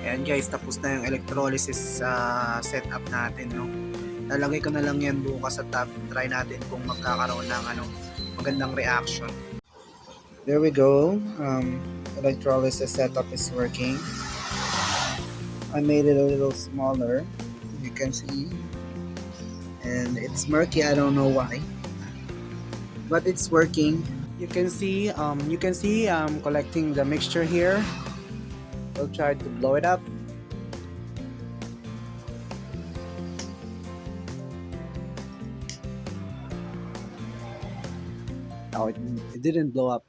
Ayan guys, tapos na yung electrolysis setup natin, no. Lalagay ko na lang yan bukas at try natin kung magkakaroon ng magandang reaction. There we go. Electrolysis setup is working. I made it a little smaller, you can see, and it's murky. I don't know why, but it's working. You can see I'm collecting the mixture here. I'll try to blow it up. Oh, it didn't blow up.